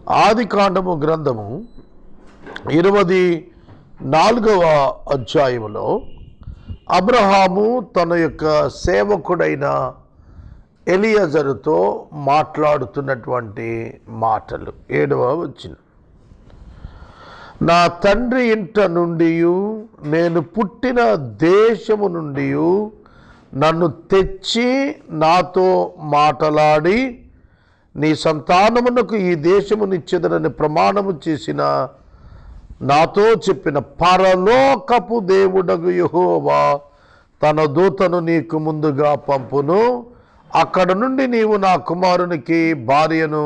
ఆదికాండము గ్రంథము 24వ అధ్యాయములో అబ్రహాము తన యొక్క సేవకుడైన ఎలియజరుతో మాట్లాడుతున్నటువంటి మాటలు. 7వ వచనం, నా తండ్రి ఇంట నుండి నేను పుట్టిన దేశము నుండి నన్ను తెచ్చి నాతో మాటలాడి నీ సంతానమునకు ఈ దేశమునిచ్చెదనని ప్రమాణము చేసిన నాతో చెప్పిన పరలోకపు దేవుడగు యెహోవా తన దూతను నీకు ముందుగా పంపును. అక్కడ నుండి నీవు నా కుమారునికి భార్యను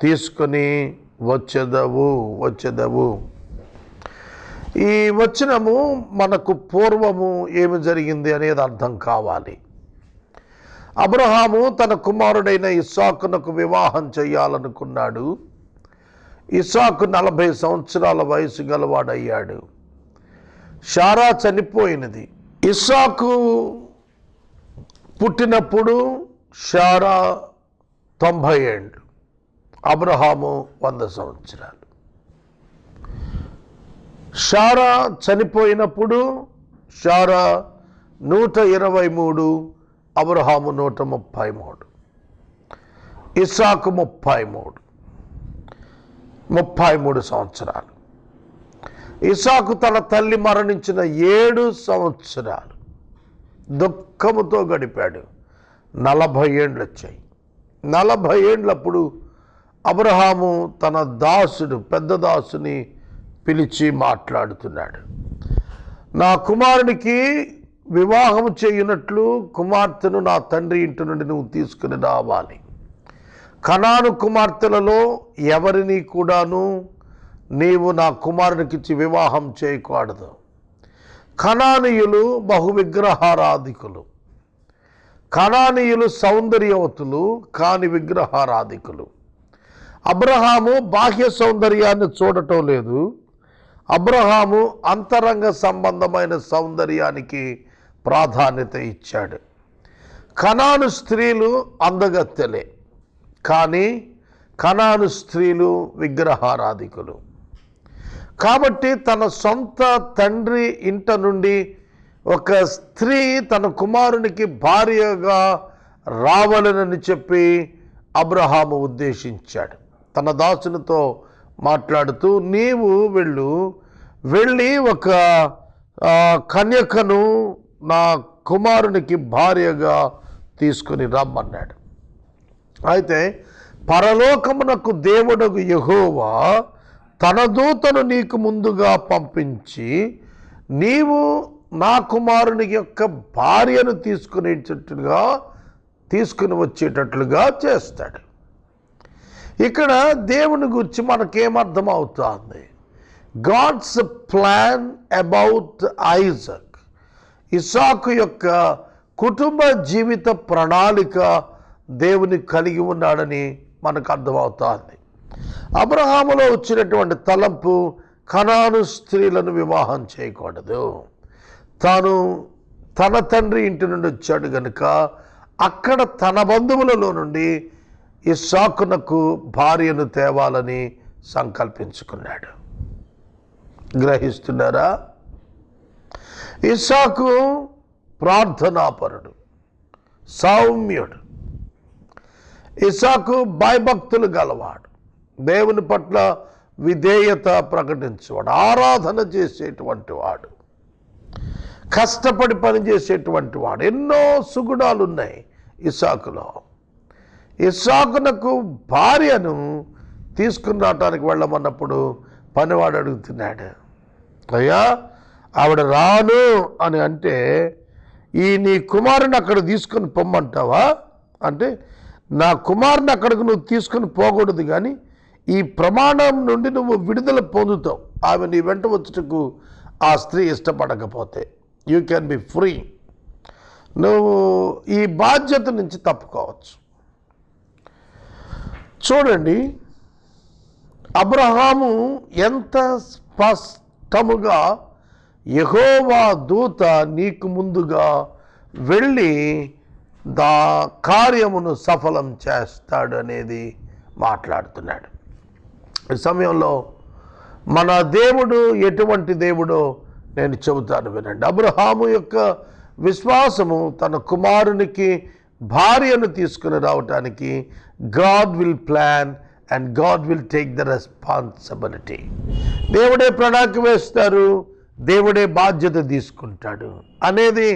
తీసుకొని వచ్చెదవు. ఈ వచనము మనకు పూర్వము ఏమి జరిగింది అనేది అర్థం కావాలి. అబ్రహాము తన కుమారుడైన ఇస్సాకునకు వివాహం చేయాలనుకున్నాడు. ఇస్సాకు 40 సంవత్సరాల వయసు గలవాడయ్యాడు. శారా చనిపోయినది. ఇస్సాకు పుట్టినప్పుడు శారా 90 ఏళ్ళు, అబ్రహాము 100 సంవత్సరాలు. శారా చనిపోయినప్పుడు శారా 123, అబ్రహాము 133, ఇస్సాకు 33 సంవత్సరాలు. ఇస్సాకు తన తల్లి మరణించిన 7 సంవత్సరాలు దుఃఖముతో గడిపాడు. 40 ఏళ్ళు వచ్చాయి. 40 ఏళ్ళప్పుడు అబ్రహాము తన దాసుడు పెద్ద దాసుని పిలిచి మాట్లాడుతున్నాడు. నా కుమారునికి వివాహము చేయునట్లు కుమార్తెను నా తండ్రి ఇంటి నుండి నువ్వు తీసుకుని రావాలి. కనాను కుమార్తెలలో ఎవరిని కూడాను నీవు నా కుమారునికిచ్చి వివాహం చేయకూడదు. కనానీయులు బహువిగ్రహారాధికులు. కనానీయులు సౌందర్యవతులు కాని విగ్రహారాధికులు. అబ్రహాము బాహ్య సౌందర్యాన్ని చూడటం లేదు. అబ్రహాము అంతరంగ సంబంధమైన సౌందర్యానికి ప్రాధాన్యత ఇచ్చాడు. కనాను స్త్రీలు అందగత్తెలే, కానీ కనాను స్త్రీలు విగ్రహారాధికులు. కాబట్టి తన సొంత తండ్రి ఇంట నుండి ఒక స్త్రీ తన కుమారునికి భార్యగా రావాలని చెప్పి అబ్రహాము ఉద్దేశించాడు. తన దాసునితో మాట్లాడుతూ నీవు వెళ్ళి ఒక కన్యకను నా కుమారునికి భార్యగా తీసుకుని రమ్మన్నాడు. అయితే పరలోకమునకు దేవుడగు యెహోవా తన దూతను నీకు ముందుగా పంపించి నీవు నా కుమారుని యొక్క భార్యను తీసుకుని వచ్చేటట్లుగా చేస్తాడు. ఇక్కడ దేవుని గురించి మనకేమర్థం అవుతుంది? గాడ్స్ ప్లాన్ అబౌట్ ఐజాక్, ఇస్సాకు యొక్క కుటుంబ జీవిత ప్రణాళిక దేవుని కలిగి ఉన్నాడని మనకు అర్థమవుతుంది. అబ్రహాములో వచ్చినటువంటి తలంపు కనాను స్త్రీలను వివాహం చేయకూడదు. తాను తన తండ్రి ఇంటి నుండి వచ్చాడు కనుక అక్కడ తన బంధువులలో నుండి ఇస్సాకునకు భార్యను తేవాలని సంకల్పించుకున్నాడు. గ్రహిస్తున్నారా? ఇస్సాకు ప్రార్థనాపరుడు, సౌమ్యుడు. ఇస్సాకు భయభక్తులు గలవాడు, దేవుని పట్ల విధేయత ప్రకటించేవాడు, ఆరాధన చేసేటువంటి వాడు, కష్టపడి పనిచేసేటువంటి వాడు. ఎన్నో సుగుణాలు ఉన్నాయి ఇస్సాకులో. ఇస్సాకునకు భార్యను తీసుకుని రావటానికి వెళ్ళమన్నప్పుడు పనివాడు అడుగుతున్నాడు, అయ్యా ఆవిడ రాను అని అంటే నీ కుమారుని అక్కడ తీసుకొని పొమ్మంటావా అంటే, నా కుమారుని అక్కడికి నువ్వు తీసుకొని పోకూడదు, కానీ ఈ ప్రమాణం నుండి నువ్వు విడుదల పొందుతావు. ఆమె నీ వెంట వచ్చుటకు ఆ స్త్రీ ఇష్టపడకపోతే యూ క్యాన్ బి ఫ్రీ. నువ్వు ఈ బాధ్యత నుంచి తప్పుకోవచ్చు. చూడండి, అబ్రహాము ఎంత స్పష్టముగా యెహోవా దూత నీకు ముందుగా వెళ్ళి కార్యమును సఫలం చేస్తాడు అనేది మాట్లాడుతున్నాడు. ఈ సమయంలో మన దేవుడు ఎటువంటి దేవుడో నేను చెబుతాను వినండి. అబ్రహాము యొక్క విశ్వాసము తన కుమారునికి భార్యను తీసుకుని రావటానికి God will plan and God will take the responsibility. దేవుడే ప్రణాళిక వేస్తారు, దేవుడే బాధ్యత తీసుకుంటాడు అనేది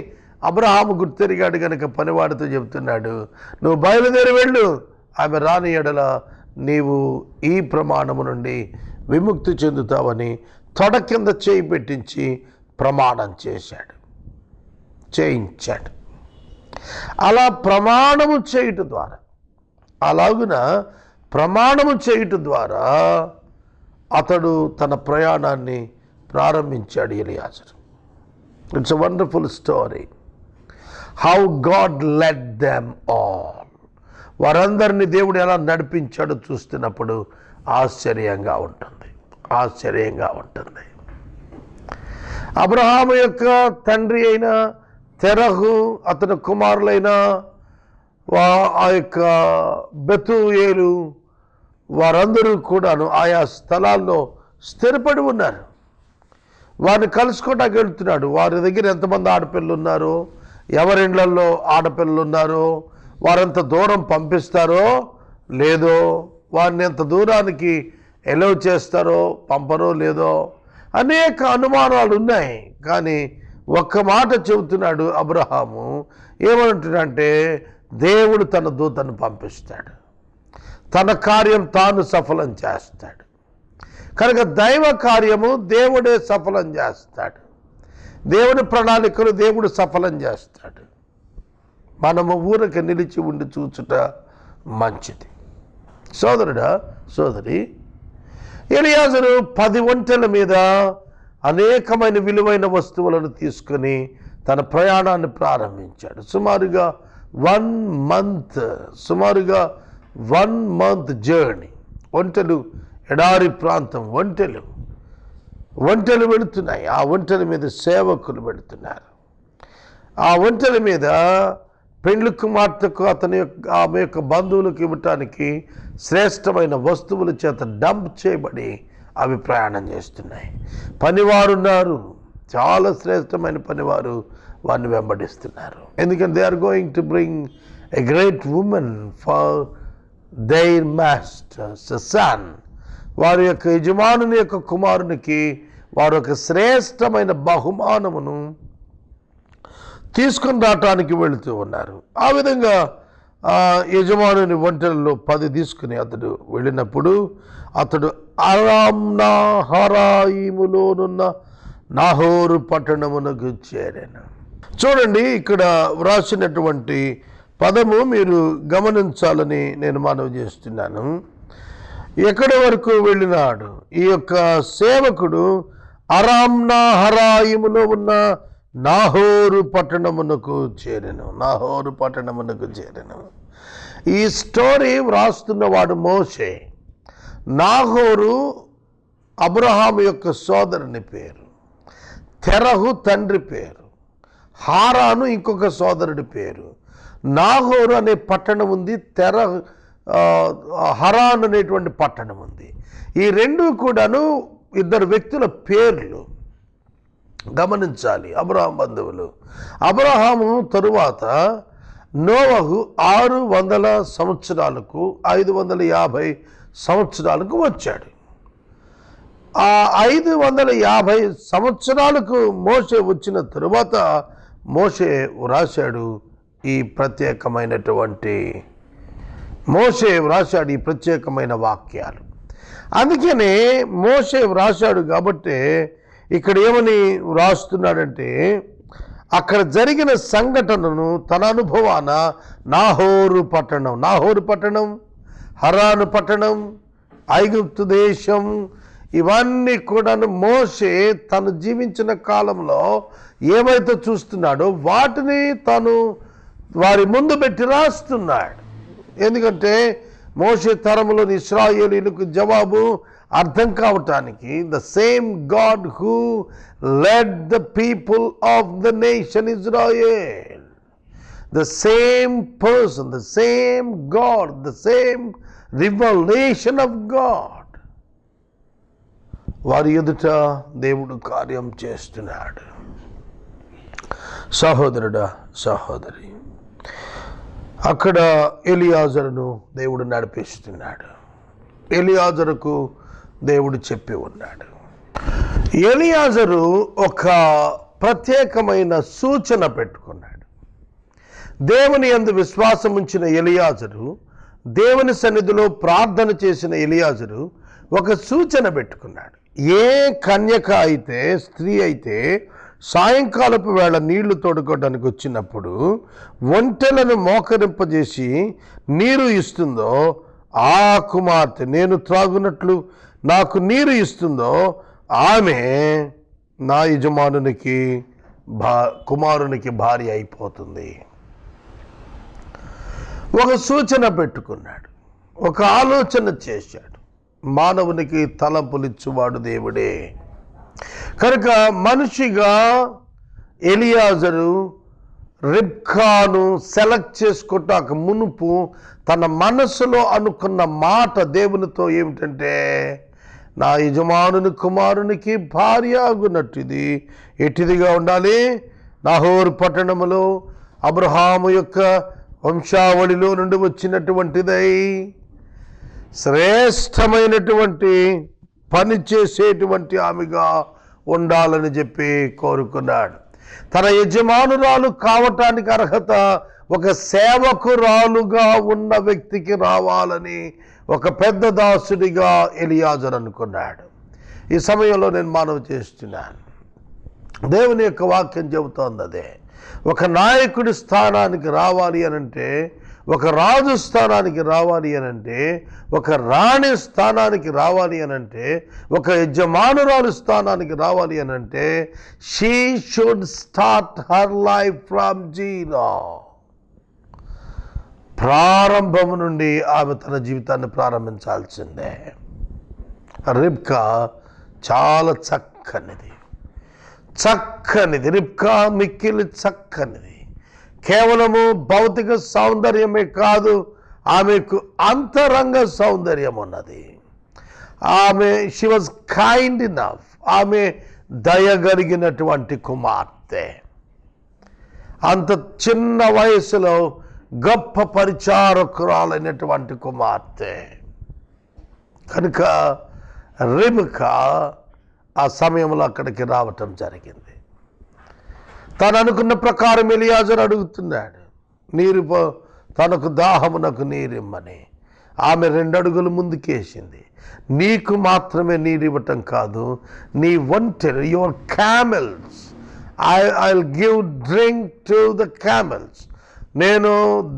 అబ్రహాము గుర్తెరిగాడు కనుక పనివాడితో చెబుతున్నాడు, నువ్వు బయలుదేరి వెళ్ళు, ఆమె రాని ఎడల నీవు ఈ ప్రమాణము నుండి విముక్తి చెందుతావని తొడ కింద చేయి పెట్టించి ప్రమాణం చేయించాడు. అలా ప్రమాణము చేయటం ద్వారా, అలాగున ప్రమాణము చేయటం ద్వారా అతడు తన ప్రయాణాన్ని ప్రారంభించాడు Eliezer. It's a wonderful story how God led them all. వారందరినీ దేవుడు ఎలా నడిపించాడో చూస్తున్నప్పుడు ఆశ్చర్యంగా ఉంటుంది. అబ్రహాము యొక్క తండ్రి అయిన తెరహు, అతని కుమారులైన ఆ యొక్క బెతూయేలు వారందరూ కూడాను ఆయా స్థలాల్లో స్థిరపడి ఉన్నారు. వారిని కలుసుకోవడానికి వెళ్తున్నాడు. వారి దగ్గర ఎంతమంది ఆడపిల్లలు ఉన్నారో, ఎవరిండ్లల్లో ఆడపిల్లలు ఉన్నారో, వారెంత దూరం పంపిస్తారో లేదో, వారిని ఎంత దూరానికి ఎలవ్ చేస్తారో పంపరో లేదో అనేక అనుమానాలు ఉన్నాయి. కానీ ఒక్క మాట చెబుతున్నాడు అబ్రహాము, ఏమంటున్నాడంటే దేవుడు తన దూతను పంపిస్తాడు, తన కార్యం తాను సఫలం చేస్తాడు. కనుక దైవ కార్యము దేవుడే సఫలం చేస్తాడు, దేవుని ప్రణాళికలు దేవుడు సఫలం చేస్తాడు. మనము ఊరికి నిలిచి ఉండి చూచుట మంచిది. సోదరుడా, సోదరి, ఎలియాజరు 10 ఒంటెల మీద అనేకమైన విలువైన వస్తువులను తీసుకొని తన ప్రయాణాన్ని ప్రారంభించాడు. సుమారుగా 1 మంత్ జర్నీ. ఒంటెలు, ఎడారి ప్రాంతం, ఒంటెలు వెళుతున్నాయి. ఆ ఒంటెల మీద సేవకులు వెళుతున్నారు. ఆ ఒంటెల మీద పెండ్లి కుమార్తెకు ఆమె యొక్క బంధువులకు ఇవ్వటానికి శ్రేష్టమైన వస్తువుల చేత డంప్ చేయబడి అవి ప్రయాణం చేస్తున్నాయి. పనివారు ఉన్నారు, చాలా శ్రేష్టమైన పనివారు వారిని వెంబడిస్తున్నారు. ఎందుకంటే they are going to bring a great woman for their master's son. వారి యొక్క యజమానుని యొక్క కుమారునికి వారు ఒక శ్రేష్టమైన బహుమానమును తీసుకుని రావటానికి వెళుతూ ఉన్నారు. ఆ విధంగా యజమానుని ఒంటెలలో 10 తీసుకుని అతడు వెళ్ళినప్పుడు అతడు అరామ్నాహరాయిములోనున్న నాహోరు పట్టణమునకు చేరాను. చూడండి, ఇక్కడ వ్రాసినటువంటి పదము మీరు గమనించాలని నేను మనవి చేస్తున్నాను. ఎక్కడి వరకు వెళ్ళినాడు? ఈ యొక్క సేవకుడు అరామ్నాహరాయిములో ఉన్న నాహోరు పట్టణమునకు చేరెను. ఈ స్టోరీ వ్రాస్తున్నవాడు మోషే. నాహోరు అబ్రహాము యొక్క సోదరుని పేరు, తెరహు తండ్రి పేరు, హారాను ఇంకొక సోదరుడి పేరు. నాహోరు అనే పట్టణం ఉంది, హరాన్ అనేటువంటి పట్టణం ఉంది. ఈ రెండు కూడాను ఇద్దరు వ్యక్తుల పేర్లు. గమనించాలి. అబ్రహాం బంధువులు. అబ్రహాము తరువాత నోవహు 600 సంవత్సరాలకు 550 సంవత్సరాలకు వచ్చాడు. ఆ 550 సంవత్సరాలకు మోషే వచ్చిన తరువాత మోషే వ్రాశాడు ఈ ప్రత్యేకమైన వాక్యాలు. అందుకనే మోషే వ్రాశాడు కాబట్టి ఇక్కడ ఏమని వ్రాస్తున్నాడంటే, అక్కడ జరిగిన సంఘటనను తన అనుభవాన నాహోరు పట్టణం, హరాను పట్టణం, ఐగుప్తు దేశం, ఇవన్నీ కూడా మోషే తను జీవించిన కాలంలో ఏమైతే చూస్తున్నాడో వాటిని తను వారి ముందు పెట్టి రాస్తున్నాడు. ఎందుకంటే మోషే తరములోని ఇశ్రాయేలీయులకు జవాబు అర్థం కావటానికి, the same God who lead the people of the nation Israel, the same person, the same God, the same revelation of God వారి ఎదుట దేవుడు కార్యం చేస్తున్నాడు. సహోదరుడా, సహోదరి, అక్కడ ఎలియాజరును దేవుడు నడిపిస్తున్నాడు. ఎలియాజరుకు దేవుడు చెప్పి ఉన్నాడు. ఎలియాజరు ఒక ప్రత్యేకమైన సూచన పెట్టుకున్నాడు. దేవుని యందు విశ్వాసం ఉంచిన ఎలియాజరు, దేవుని సన్నిధిలో ప్రార్థన చేసిన ఎలియాజరు ఒక సూచన పెట్టుకున్నాడు. ఏ కన్యక అయితే, స్త్రీ అయితే సాయంకాలపు వేళ నీళ్లు తోడుకోవడానికి వచ్చినప్పుడు ఒంటెలను మోకరింపజేసి నీరు ఇస్తుందో, ఆ కుమార్తె నేను త్రాగునట్లు నాకు నీరు ఇస్తుందో ఆమె నా యజమానునికి కుమారునికి భార్య అయిపోతుంది. ఒక సూచన పెట్టుకున్నాడు, ఒక ఆలోచన చేశాడు. మానవునికి తలంపులిచ్చువాడు దేవుడే కనుక మనిషిగా ఎలియాజరు రిబ్కాను సెలెక్ట్ చేసుకుంటాక మునుపు తన మనసులో అనుకున్న మాట దేవునితో ఏమిటంటే, నా యజమానుని కుమారునికి భార్య అగునట్టు ఎట్టిదిగా ఉండాలి. నాహోరు పట్టణములో అబ్రహాము యొక్క వంశావళిలో నుండి వచ్చినటువంటిదై శ్రేష్టమైనటువంటి పని చేసేటువంటి ఆమెగా ఉండాలని చెప్పి కోరుకున్నాడు. తన యజమానురాలు కావటానికి అర్హత ఒక సేవకురాలుగా ఉన్న వ్యక్తికి రావాలని ఒక పెద్ద దాసుడిగా ఎలియాజరు అనుకున్నాడు. ఈ సమయంలో నేను మనవి చేస్తున్నాను, దేవుని యొక్క వాక్యం చెబుతోంది అదే. ఒక నాయకుడి స్థానానికి రావాలి అనంటే, ఒక రాజు స్థానానికి రావాలి అనంటే, ఒక రాణి స్థానానికి రావాలి అనంటే, ఒక యజమానురాలు స్థానానికి రావాలి అనంటే, she should start her life from zero. ప్రారంభం నుండి ఆమె తన జీవితాన్ని ప్రారంభించాల్సిందే. రిబ్కా చాలా చక్కనిది, రిబ్కా మిక్కిలి చక్కనిది. కేవలము భౌతిక సౌందర్యమే కాదు, ఆమెకు అంతరంగ సౌందర్యం ఉన్నది. ఆమె షీ వాజ్ కైండ్ ఇనఫ్, ఆమె దయగలిగినటువంటి కుమార్తె. అంత చిన్న వయసులో గొప్ప పరిచారకురాలైనటువంటి కుమార్తె కనుక రిబ్కా ఆ సమయంలో అక్కడికి రావటం జరిగింది. తను అనుకున్న ప్రకారం ఎలియాజరు అడుగుతున్నాడు, తనకు దాహమునకు నీరిమ్మని. ఆమె 2 అడుగులు ముందుకేసింది. నీకు మాత్రమే నీరు ఇవ్వటం కాదు, నీ ఒంటెలు, your camels, I will give drink to the camels. నేను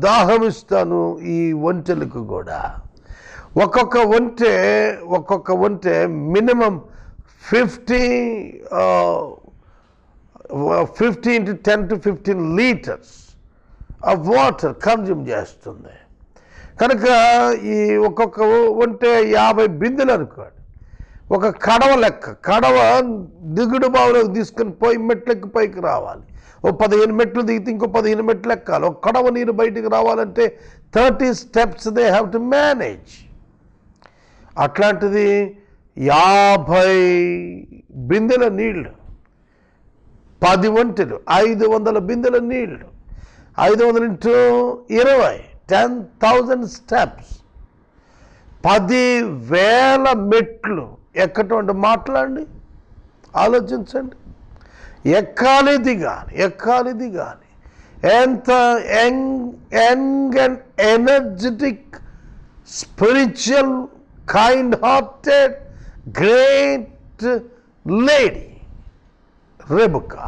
దాహం ఇస్తాను ఈ ఒంటెలకు కూడా. ఒక్కొక్క ఒంటె minimum 10 to 15 litres of water consume చేస్తుంది. కనుక ఈ ఒక్కొక్క ఒంటె 50 బిందెలు అనుకోండి. ఒక కడవ లెక్క, కడవ దిగుడు బావులోకి తీసుకుని పోయి మెట్లెక్కి పైకి రావాలి. ఓ 15 మెట్లు దిగితే ఇంకో 15 మెట్లు ఎక్కాలి. ఒక కడవ నీరు బయటికి రావాలంటే 30 steps they have to manage. అట్లాంటిది 50 బిందెల నీళ్లు, 10 ఒంటెలు, 500 బిందెల నీళ్లు, 500 into 20, 10,000 steps, 10,000 మెట్లు ఎక్కటువంటి మాట్లాడండి, ఆలోచించండి. ఎక్కాలి దిగాలి. ఎంత young and energetic, spiritual, kind hearted, great lady Rebecca.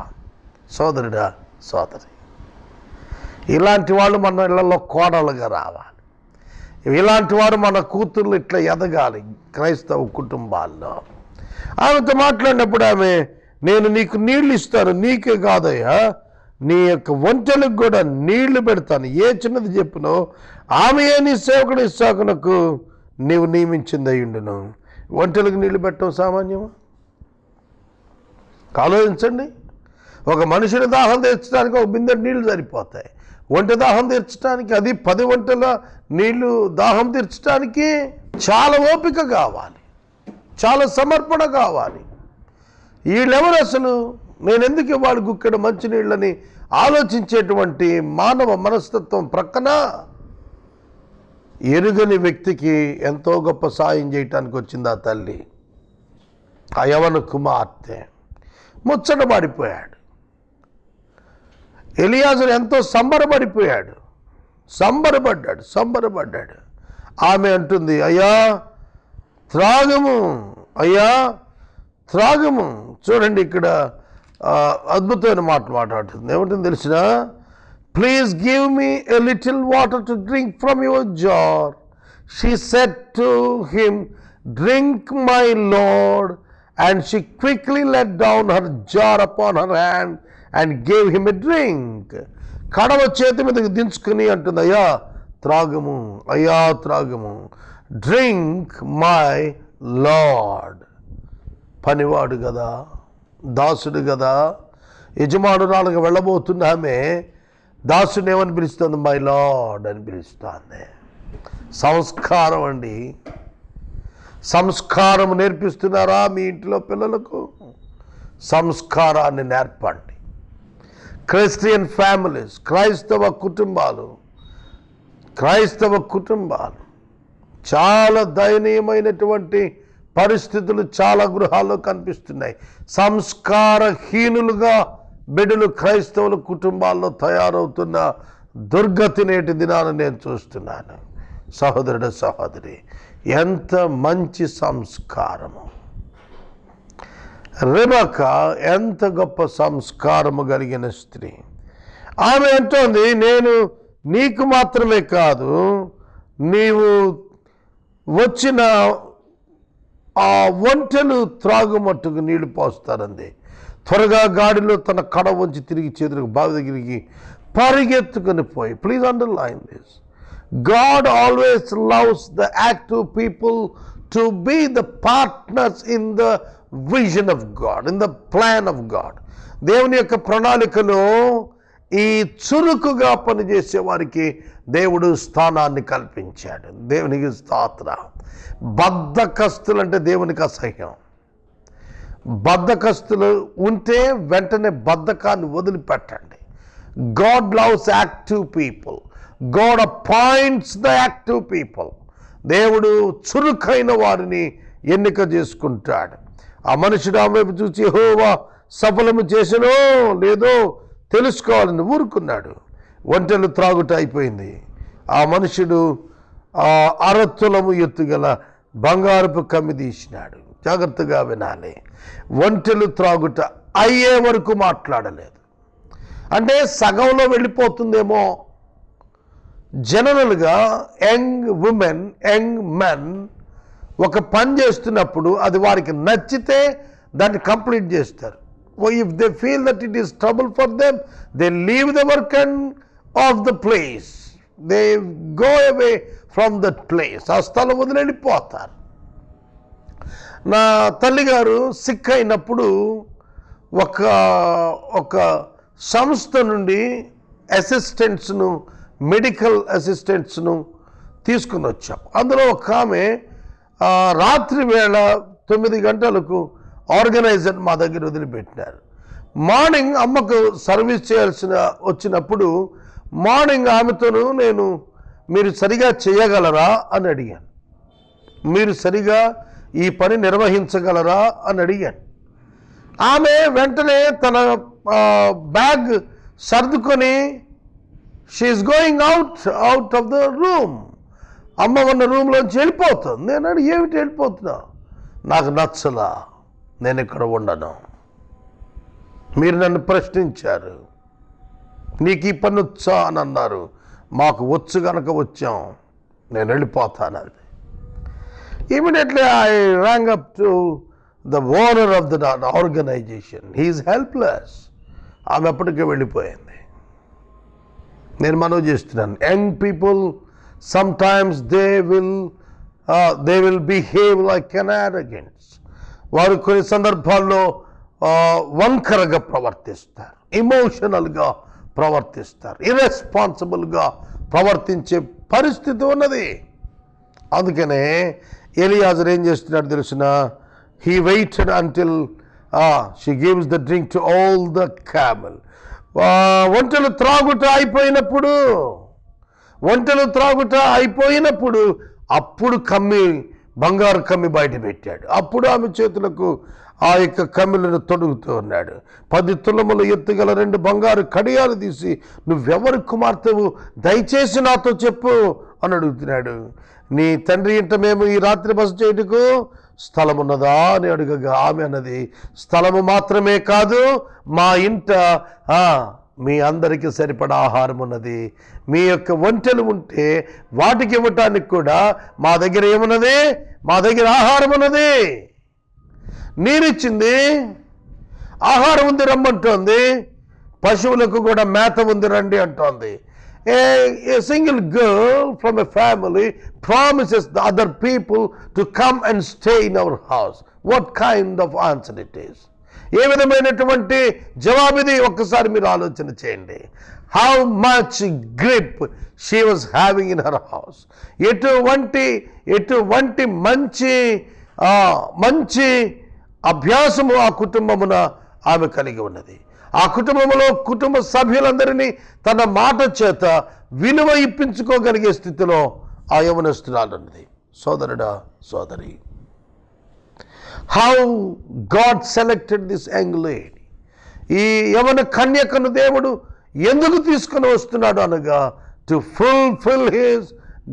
సోదరుడా, సోదరి, ఇలాంటి వాళ్ళు మన ఇళ్లలో కోడలుగా రావాలి. ఇలాంటి వారు మన కూతుర్లు ఇట్లా ఎదగాలి క్రైస్తవ కుటుంబాల్లో. ఆమెతో మాట్లాడినప్పుడు ఆమె, నేను నీకు నీళ్ళు ఇస్తాను, నీకే కాదయ్యా నీ యొక్క ఒంటెలకు కూడా నీళ్లు పెడతాను, ఏ చిన్నది చెప్పునో ఆమె నీ సేవకుడు ఇస్సాకునకు నీవు నియమించింది అయ్యుండును. ఒంటెలకు నీళ్లు పెట్టడం సామాన్యమా? ఆలోచించండి. ఒక మనిషిని దాహం తీర్చడానికి ఒక బిందె నీళ్లు సరిపోతాయి. ఒంటె దాహం తీర్చడానికి, అది 10 ఒంటెల నీళ్లు దాహం తీర్చడానికి చాలా ఓపిక కావాలి. చాలా సమర్పణ కావాలి. వీళ్ళెవరు అసలు, నేను ఎందుకు ఇవ్వాలి గుక్కెడు మంచినీళ్ళని ఆలోచించేటువంటి మానవ మనస్తత్వం ప్రక్కన ఎరుగని వ్యక్తికి ఎంతో గొప్ప సాయం చేయటానికి వచ్చింది ఆ తల్లి. ఆ యవన కుమార్తె ముచ్చటపడిపోయాడు. ఎలియాజరు ఎంతో సంబరపడ్డాడు. ఆమె అంటుంది, అయ్యా త్రాగము, అయ్యా త్రాగము. చూడండి ఇక్కడ అద్భుతమైన మాట్లాడుతుంది. ఏమంటుంది తెలిసిన, please give me a little water to drink from your jar. She said to him, drink my lord. And she quickly let down her jar upon her hand and gave him a drink. కడవ చేతి మీదకి దించుకుని అంటుంది, అయ్యా త్రాగము, అయ్యా త్రాగము. Drink my lord. పనివాడు కదా, దాసుడు కదా, యజమానురాలుగా వెళ్ళబోతున్నామే, దాసుని ఏమని పిలుస్తుంది? మై లార్డ్ అని పిలుస్తుంది. సంస్కారం అండి. సంస్కారం నేర్పిస్తున్నారా మీ ఇంట్లో పిల్లలకు? సంస్కారాన్ని నేర్పండి. క్రిస్టియన్ ఫ్యామిలీస్, క్రైస్తవ కుటుంబాలు చాలా దయనీయమైనటువంటి పరిస్థితులు చాలా గృహాల్లో కనిపిస్తున్నాయి. సంస్కారహీనులుగా బిడ్డలు క్రైస్తవుల కుటుంబాల్లో తయారవుతున్న దుర్గతి నేటి దినాన నేను చూస్తున్నాను. సహోదరుడు, సహోదరి, ఎంత మంచి సంస్కారము! రెబెకా ఎంత గొప్ప సంస్కారము కలిగిన స్త్రీ. ఆమె అంటోంది, నేను నీకు మాత్రమే కాదు, నీవు వచ్చిన ఆ ఒంటెలు త్రాగుమట్టుకు నీళ్లు పోస్తారంది. త్వరగా గాడిలో తన కడ వంచి తిరిగి చేతులకు బావి దగ్గరికి పరిగెత్తుకుని పోయి, please underline this, God always loves the active people to be the partners in the vision of God, in the plan of God. దేవుని యొక్క ప్రణాళికలో ఈ చురుకుగా పనిచేసే వారికి దేవుడు స్థానాన్ని కల్పించాడు. దేవునికి స్తోత్రం. బద్ధకస్తులు అంటే దేవునికి అసహ్యం. బద్ధకస్తులు ఉంటే వెంటనే బద్ధకాన్ని వదిలిపెట్టండి. God loves active people. God appoints the active people. దేవుడు చురుకైన వారిని ఎన్నిక చేసుకుంటాడు. ఆ మనుషుడు ఆమె వైపు చూసి, యెహోవా సఫలము చేసినో లేదో తెలుసుకోవాలని ఊరుకున్నాడు. ఒంటెలు త్రాగుట అయిపోయింది. ఆ మనుషుడు ఆ అరతులము ఎత్తుగల బంగారపు కమ్మి తీసినాడు. జాగ్రత్తగా వినాలి. ఒంటెలు త్రాగుట అయ్యే వరకు మాట్లాడలేదు. అంటే సగంలో వెళ్ళిపోతుందేమో. జనరల్గా యంగ్ ఉమెన్, యంగ్ మెన్ ఒక పని చేస్తున్నప్పుడు అది వారికి నచ్చితే దాన్ని కంప్లీట్ చేస్తారు. If they feel that it is trouble for them, they leave the work and of the place, they go away from that place. ఆ స్థలం వదిలి వెళ్ళిపోతారు. నా తల్లిగారు సిక్ అయినప్పుడు ఒక సంస్థ నుండి అసిస్టెంట్స్ను, మెడికల్ అసిస్టెంట్స్ను తీసుకుని వచ్చాం. అందులో ఒక ఆమె రాత్రి వేళ 9 గంటలకు ఆర్గనైజర్ మా దగ్గర వదిలిపెట్టినారు. మార్నింగ్ అమ్మకు సర్వీస్ వచ్చినప్పుడు మార్నింగ్ ఆమెతోను నేను, మీరు సరిగా చేయగలరా అని అడిగాను. మీరు సరిగా ఈ పని నిర్వహించగలరా అని అడిగాను. ఆమె వెంటనే తన బ్యాగ్ సర్దుకొని she is going out of the room. అమ్మ ఉన్న రూమ్లోంచి వెళ్ళిపోతుంది. నేను అడిగి, ఏమిటి వెళ్ళిపోతున్నా? నాకు నచ్చలా, నేను ఇక్కడ ఉండను. మీరు నన్ను ప్రశ్నించారు, నీకు ఈ పని వచ్చా అని అన్నారు. మాకు వచ్చు కనుక వచ్చాం, నేను వెళ్ళిపోతాను. అది immediately I rang up to the owner of the organisation. He is helpless. ఆమె అప్పటికే వెళ్ళిపోయింది. నేను మనవి చేస్తున్నాను, young people sometimes they will behave like an arrogance. వారు కొన్ని సందర్భాల్లో వంకరగా ప్రవర్తిస్తారు, ఎమోషనల్గా ప్రవర్తిస్తారు, ఇర్రెస్పాన్సిబుల్గా ప్రవర్తించే పరిస్థితి ఉన్నది. అందుకనే ఎలియాజరు ఏం చేస్తున్నాడు తెలిసిన, he waited until she gives the drink to all the camel. ఒంటెలు త్రాగుట అయిపోయినప్పుడు అప్పుడు బంగారు కమ్మి బయట పెట్టాడు. అప్పుడు ఆమె చేతులకు ఆ యొక్క కమ్మిలను తొడుగుతూ ఉన్నాడు. 10 తులములు ఎత్తుగల 2 బంగారు కడియాలు తీసి, నువ్వెవరి కుమార్తెవు, దయచేసి నాతో చెప్పు అని అడుగుతున్నాడు. నీ తండ్రి ఇంట మేము ఈ రాత్రి బస చేయుటకు స్థలమున్నదా అని అడుగగా ఆమె అన్నది, స్థలము మాత్రమే కాదు, మా ఇంట మీ అందరికీ సరిపడా ఆహారం ఉన్నది. మీ యొక్క ఒంటెలు ఉంటే వాటికి ఇవ్వటానికి కూడా మా దగ్గర ఏమున్నది? మా దగ్గర ఆహారం ఉన్నది. నీరిచ్చింది, ఆహారం ఉంది రమ్మంటోంది, పశువులకు కూడా మేత ఉంది రండి అంటోంది. A single girl from a family promises the other people to come and stay in our house. What kind of answer it is? ఏ విధమైనటువంటి జవాబిది ఒక్కసారి మీరు ఆలోచన చేయండి. How much grip she was having in her house. ఎటువంటి మంచి అభ్యాసము ఆ కుటుంబమున ఆమె కలిగి ఉన్నది. ఆ కుటుంబంలో కుటుంబ సభ్యులందరినీ తన మాట చేత విలువ ఇప్పించుకోగలిగే స్థితిలో ఆ యవనస్తురాలు ఉన్నది. సోదరుడా, సోదరి, how God selected this young lady. ఈ యవన కన్యకను దేవుడు ఎందుకు తీసుకొని వస్తున్నాడు అనగా, to fulfil his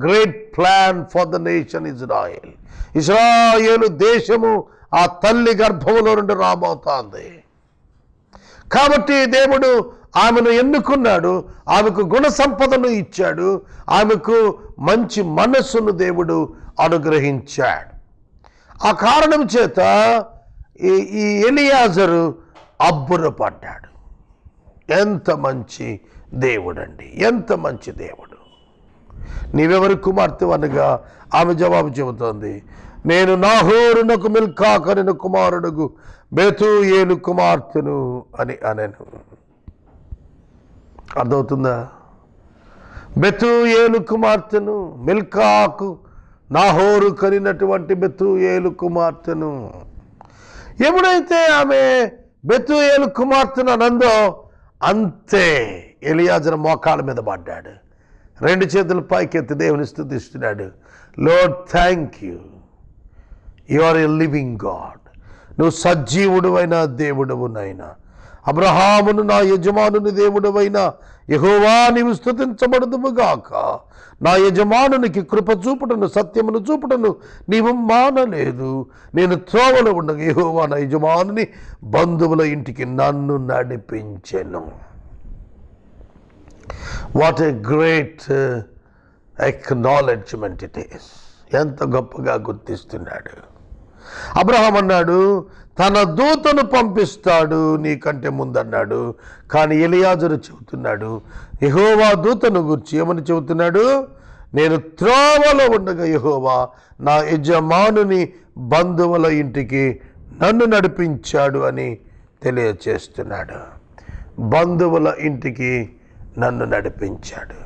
great plan for the nation Israel. Israel దేశము ఆ తల్లి గర్భములో నుండి రాబోతోంది. కాబట్టి దేవుడు ఆమెను ఎన్నుకున్నాడు, ఆమెకు గుణ సంపదను ఇచ్చాడు, ఆమెకు మంచి మనస్సును దేవుడు అనుగ్రహించాడు. ఆ కారణం చేత ఈ ఎలియాజరు అబ్బురపడ్డాడు. ఎంత మంచి దేవుడండి, ఎంత మంచి దేవుడు. నీవెవరి కుమార్తె అనగా ఆమె జవాబు చెబుతోంది, నేను నాహోరునకు మిల్కా కనిన కుమారుడుగు బెతూయేలు కుమార్తెను అని అనెను. అర్థమవుతుందా? బెతూయేలు కుమార్తెను, మిల్కాకు నాహోరు కనినటువంటి బెతూయేలు కుమార్తెను. ఎప్పుడైతే ఆమె బెతూయేలు కుమార్తెను అనందో అంతే ఎలియాజరు మోకాళ్ళ మీద పడ్డాడు. 2 చేతులు పైకెత్తి దేవుని స్తుతిస్తున్నాడు. Lord, thank you, you are a living God. నువ్వు సజీవుడు అయిన దేవుడవు నాయన. అబ్రహామును నా యజమానుని దేవుడవైన యెహోవా నీవు స్తుతించబడుదువుగాక. నా యజమానునికి కృప చూపుటను సత్యమును చూపుటను నీవు మానలేదు. నేను త్రోవలో ఉండగా యెహోవా నా యజమానుని బంధువుల ఇంటికి నన్ను నడిపించెను. What a great acknowledgement it is. ఎంత గొప్పగా గుర్తిస్తున్నాడు. అబ్రహాం అన్నాడు, తన దూతను పంపిస్తాడు నీకంటే ముందన్నాడు. కానీ ఎలియాజరు చెబుతున్నాడు, యెహోవా దూతను గురించి ఏమని చెబుతున్నాడు? నేను త్రోవలో ఉండగా యెహోవా నా యజమానుని బంధువుల ఇంటికి నన్ను నడిపించాడు అని తెలియచేస్తున్నాడు. బంధువుల ఇంటికి నన్ను నడిపించాడు.